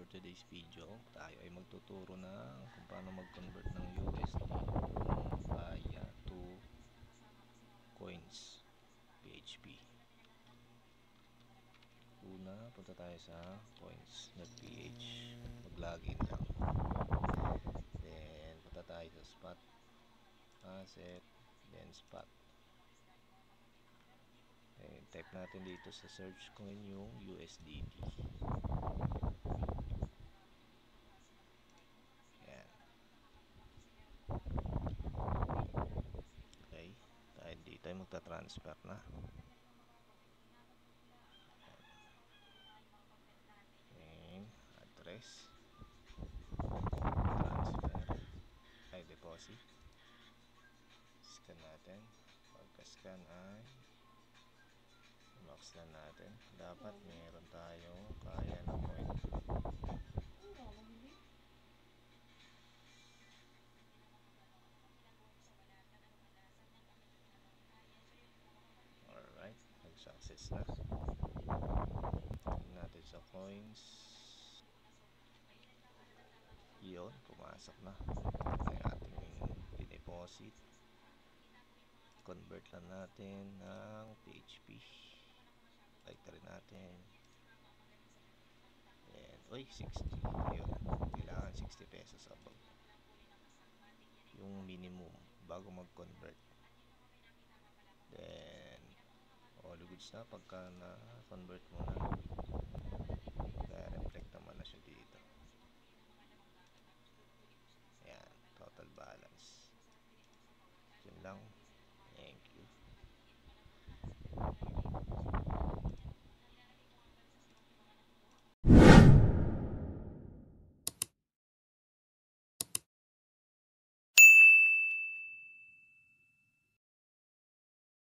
for today's video, tayo ay magtuturo ng kung paano mag-convert ng USD via to coins PHP. Una, punta tayo sa coins.ph, mag-login lang. Then, punta tayo sa spot, asset, then spot. Then, type natin dito sa search coin yung USDT. Yan. Okay. Tayo dito ay magta-transfer na. Then, address. Transfer. Ay, deposit. Scan natin. Pagka-scan ay box na natin. Dapat meron tayong kaya na coin. Alright, nag-success na. Tingnan natin sa coins. Yun, pumasok na. Ay ating dineposit. Convert lang natin ng PHP. Like rin natin. And, oy, 60. Yun, kailangan 60 pesos above yung minimum bago mag-convert. Then all goods na pagka na-convert mo na.